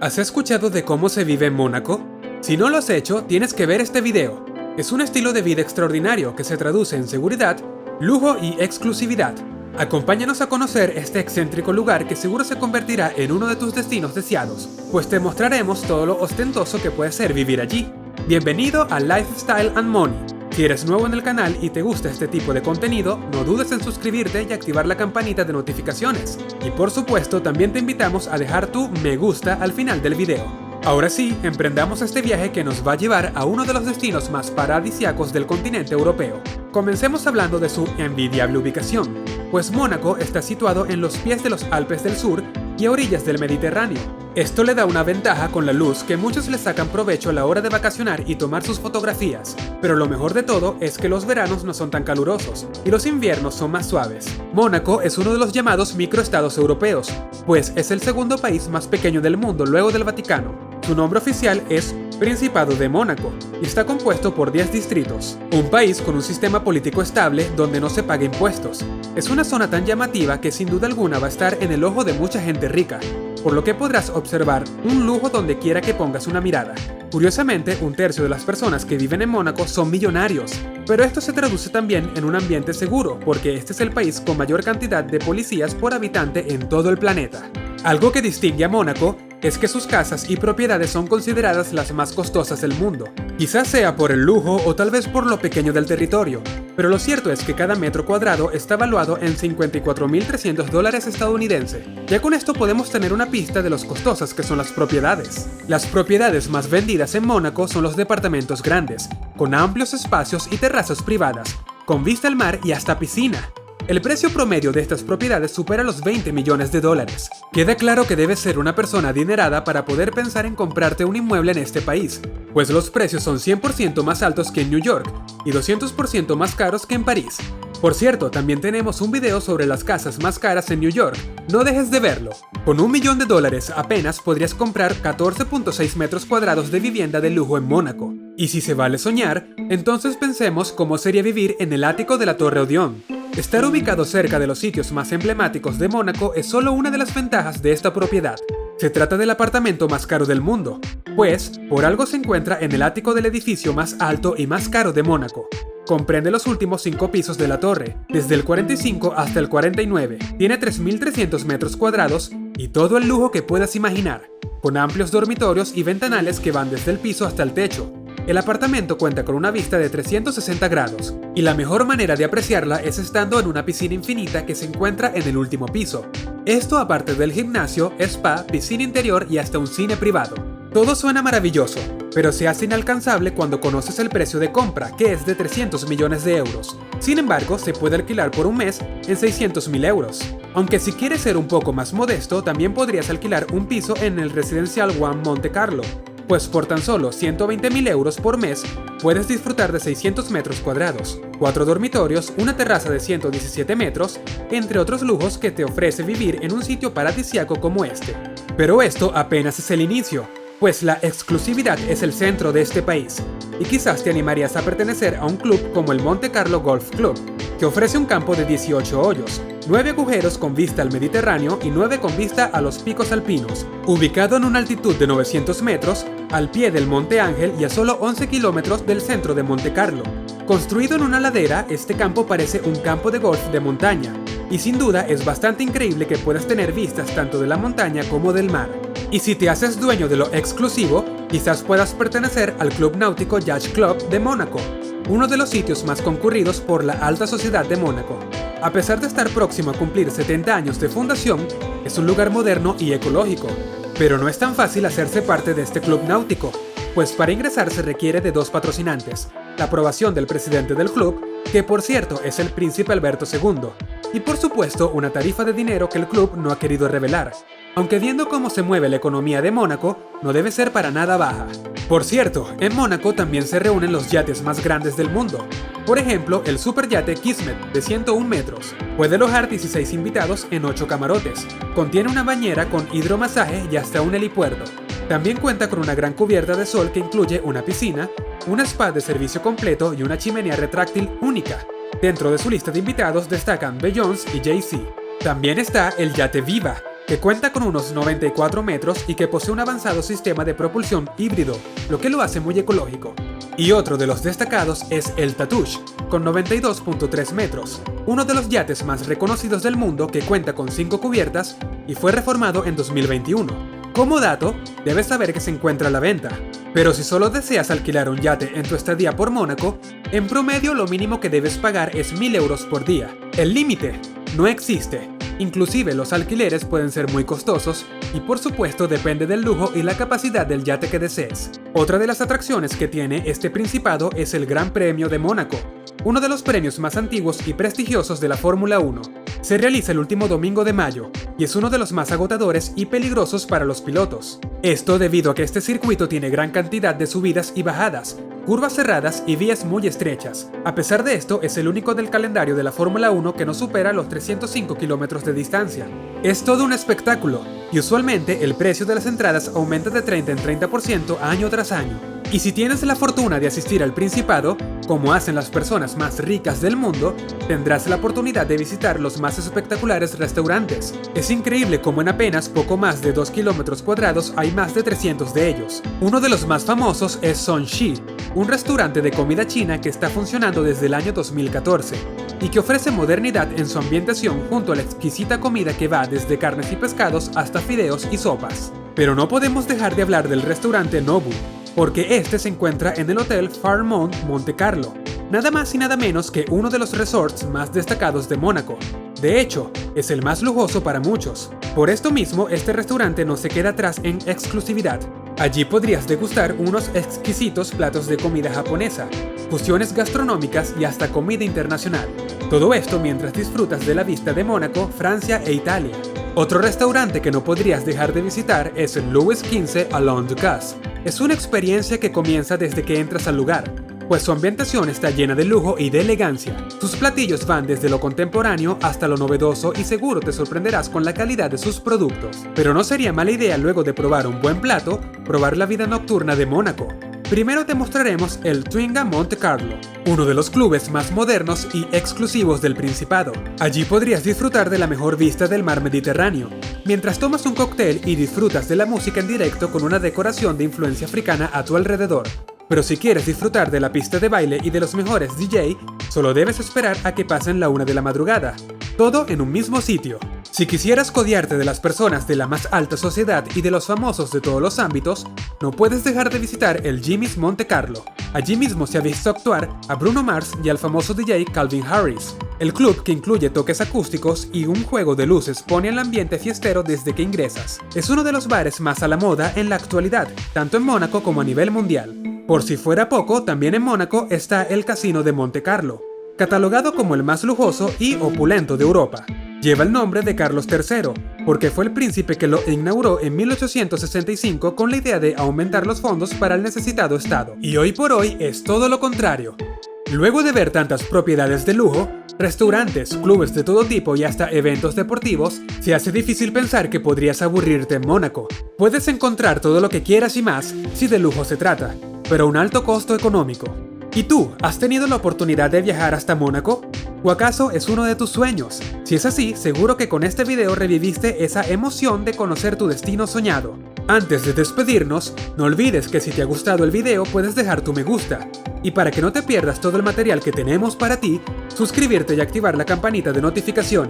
¿Has escuchado de cómo se vive en Mónaco? Si no lo has hecho, tienes que ver este video. Es un estilo de vida extraordinario que se traduce en seguridad, lujo y exclusividad. Acompáñanos a conocer este excéntrico lugar que seguro se convertirá en uno de tus destinos deseados, pues te mostraremos todo lo ostentoso que puede ser vivir allí. Bienvenido a Lifestyle and Money. Si eres nuevo en el canal y te gusta este tipo de contenido, no dudes en suscribirte y activar la campanita de notificaciones. Y por supuesto, también te invitamos a dejar tu me gusta al final del video. Ahora sí, emprendamos este viaje que nos va a llevar a uno de los destinos más paradisíacos del continente europeo. Comencemos hablando de su envidiable ubicación, pues Mónaco está situado en los pies de los Alpes del Sur y a orillas del Mediterráneo. Esto le da una ventaja con la luz que muchos le sacan provecho a la hora de vacacionar y tomar sus fotografías. Pero lo mejor de todo es que los veranos no son tan calurosos y los inviernos son más suaves. Mónaco es uno de los llamados microestados europeos, pues es el segundo país más pequeño del mundo luego del Vaticano. Su nombre oficial es Principado de Mónaco y está compuesto por 10 distritos. Un país con un sistema político estable donde no se paga impuestos. Es una zona tan llamativa que sin duda alguna va a estar en el ojo de mucha gente rica, por lo que podrás observar un lujo donde quiera que pongas una mirada. Curiosamente, un tercio de las personas que viven en Mónaco son millonarios, pero esto se traduce también en un ambiente seguro, porque este es el país con mayor cantidad de policías por habitante en todo el planeta. Algo que distingue a Mónaco es que sus casas y propiedades son consideradas las más costosas del mundo. Quizás sea por el lujo o tal vez por lo pequeño del territorio, pero lo cierto es que cada metro cuadrado está valuado en $54.300 estadounidenses. Ya con esto podemos tener una pista de lo costosas que son las propiedades. Las propiedades más vendidas en Mónaco son los departamentos grandes, con amplios espacios y terrazas privadas, con vista al mar y hasta piscina. El precio promedio de estas propiedades supera los $20 millones. Queda claro que debes ser una persona adinerada para poder pensar en comprarte un inmueble en este país, pues los precios son 100% más altos que en New York y 200% más caros que en París. Por cierto, también tenemos un video sobre las casas más caras en New York, no dejes de verlo. Con $1 millón apenas podrías comprar 14.6 metros cuadrados de vivienda de lujo en Mónaco. Y si se vale soñar, entonces pensemos cómo sería vivir en el ático de la Torre Odeon. Estar ubicado cerca de los sitios más emblemáticos de Mónaco es solo una de las ventajas de esta propiedad. Se trata del apartamento más caro del mundo, pues por algo se encuentra en el ático del edificio más alto y más caro de Mónaco. Comprende los últimos 5 pisos de la torre, desde el 45 hasta el 49. Tiene 3.300 metros cuadrados y todo el lujo que puedas imaginar, con amplios dormitorios y ventanales que van desde el piso hasta el techo. El apartamento cuenta con una vista de 360 grados, y la mejor manera de apreciarla es estando en una piscina infinita que se encuentra en el último piso. Esto aparte del gimnasio, spa, piscina interior y hasta un cine privado. Todo suena maravilloso, pero se hace inalcanzable cuando conoces el precio de compra, que es de 300 millones de euros. Sin embargo, se puede alquilar por un mes en 600.000 euros. Aunque si quieres ser un poco más modesto, también podrías alquilar un piso en el Residencial One Monte Carlo, pues por tan solo 120.000 euros por mes puedes disfrutar de 600 metros cuadrados, 4 dormitorios, una terraza de 117 metros, entre otros lujos que te ofrece vivir en un sitio paradisíaco como este. Pero esto apenas es el inicio, pues la exclusividad es el centro de este país, y quizás te animarías a pertenecer a un club como el Monte Carlo Golf Club, que ofrece un campo de 18 hoyos, 9 agujeros con vista al Mediterráneo y 9 con vista a los picos alpinos. Ubicado en una altitud de 900 metros, al pie del Monte Ángel y a solo 11 kilómetros del centro de Monte Carlo. Construido en una ladera, este campo parece un campo de golf de montaña, y sin duda es bastante increíble que puedas tener vistas tanto de la montaña como del mar. Y si te haces dueño de lo exclusivo, quizás puedas pertenecer al Club Náutico Yacht Club de Mónaco, uno de los sitios más concurridos por la alta sociedad de Mónaco. A pesar de estar próximo a cumplir 70 años de fundación, es un lugar moderno y ecológico. Pero no es tan fácil hacerse parte de este club náutico, pues para ingresar se requiere de 2 patrocinantes, la aprobación del presidente del club, que por cierto es el príncipe Alberto II, y por supuesto una tarifa de dinero que el club no ha querido revelar, aunque viendo cómo se mueve la economía de Mónaco, no debe ser para nada baja. Por cierto, en Mónaco también se reúnen los yates más grandes del mundo. Por ejemplo, el superyate Kismet, de 101 metros. Puede alojar 16 invitados en 8 camarotes. Contiene una bañera con hidromasaje y hasta un helipuerto. También cuenta con una gran cubierta de sol que incluye una piscina, un spa de servicio completo y una chimenea retráctil única. Dentro de su lista de invitados destacan Beyoncé y Jay-Z. También está el yate Viva, que cuenta con unos 94 metros y que posee un avanzado sistema de propulsión híbrido, lo que lo hace muy ecológico. Y otro de los destacados es el Tatoosh, con 92.3 metros, uno de los yates más reconocidos del mundo que cuenta con 5 cubiertas y fue reformado en 2021. Como dato, debes saber que se encuentra a la venta. Pero si solo deseas alquilar un yate en tu estadía por Mónaco, en promedio lo mínimo que debes pagar es 1.000 euros por día. El límite no existe. Inclusive los alquileres pueden ser muy costosos y por supuesto depende del lujo y la capacidad del yate que desees. Otra de las atracciones que tiene este principado es el Gran Premio de Mónaco, uno de los premios más antiguos y prestigiosos de la Fórmula 1. Se realiza el último domingo de mayo y es uno de los más agotadores y peligrosos para los pilotos. Esto debido a que este circuito tiene gran cantidad de subidas y bajadas, curvas cerradas y vías muy estrechas. A pesar de esto, es el único del calendario de la Fórmula 1 que no supera los 305 kilómetros de distancia. Es todo un espectáculo y usualmente el precio de las entradas aumenta de 30 en 30% año tras año. Y si tienes la fortuna de asistir al Principado, como hacen las personas más ricas del mundo, tendrás la oportunidad de visitar los más espectaculares restaurantes. Es increíble cómo en apenas poco más de 2 kilómetros cuadrados hay más de 300 de ellos. Uno de los más famosos es Sonxi, un restaurante de comida china que está funcionando desde el año 2014 y que ofrece modernidad en su ambientación junto a la exquisita comida que va desde carnes y pescados hasta fideos y sopas. Pero no podemos dejar de hablar del restaurante Nobu, porque este se encuentra en el Hotel Fairmont Monte Carlo, nada más y nada menos que uno de los resorts más destacados de Mónaco. De hecho, es el más lujoso para muchos. Por esto mismo, este restaurante no se queda atrás en exclusividad. Allí podrías degustar unos exquisitos platos de comida japonesa, fusiones gastronómicas y hasta comida internacional. Todo esto mientras disfrutas de la vista de Mónaco, Francia e Italia. Otro restaurante que no podrías dejar de visitar es el Louis XV Allons Ducasse. Es una experiencia que comienza desde que entras al lugar, pues su ambientación está llena de lujo y de elegancia. Sus platillos van desde lo contemporáneo hasta lo novedoso y seguro te sorprenderás con la calidad de sus productos. Pero no sería mala idea luego de probar un buen plato, probar la vida nocturna de Mónaco. Primero te mostraremos el Twinger Monte Carlo, uno de los clubes más modernos y exclusivos del Principado. Allí podrías disfrutar de la mejor vista del mar Mediterráneo, mientras tomas un cóctel y disfrutas de la música en directo con una decoración de influencia africana a tu alrededor. Pero si quieres disfrutar de la pista de baile y de los mejores DJ, solo debes esperar a que pasen la 1 de la madrugada. Todo en un mismo sitio. Si quisieras codearte de las personas de la más alta sociedad y de los famosos de todos los ámbitos, no puedes dejar de visitar el Jimmy's Monte Carlo. Allí mismo se ha visto actuar a Bruno Mars y al famoso DJ Calvin Harris. El club, que incluye toques acústicos y un juego de luces, pone el ambiente fiestero desde que ingresas. Es uno de los bares más a la moda en la actualidad, tanto en Mónaco como a nivel mundial. Por si fuera poco, también en Mónaco está el Casino de Monte Carlo, catalogado como el más lujoso y opulento de Europa. Lleva el nombre de Carlos III, porque fue el príncipe que lo inauguró en 1865 con la idea de aumentar los fondos para el necesitado estado. Y hoy por hoy es todo lo contrario. Luego de ver tantas propiedades de lujo, restaurantes, clubes de todo tipo y hasta eventos deportivos, se hace difícil pensar que podrías aburrirte en Mónaco. Puedes encontrar todo lo que quieras y más si de lujo se trata, pero a un alto costo económico. ¿Y tú, has tenido la oportunidad de viajar hasta Mónaco? ¿O acaso es uno de tus sueños? Si es así, seguro que con este video reviviste esa emoción de conocer tu destino soñado. Antes de despedirnos, no olvides que si te ha gustado el video puedes dejar tu me gusta. Y para que no te pierdas todo el material que tenemos para ti, suscribirte y activar la campanita de notificaciones.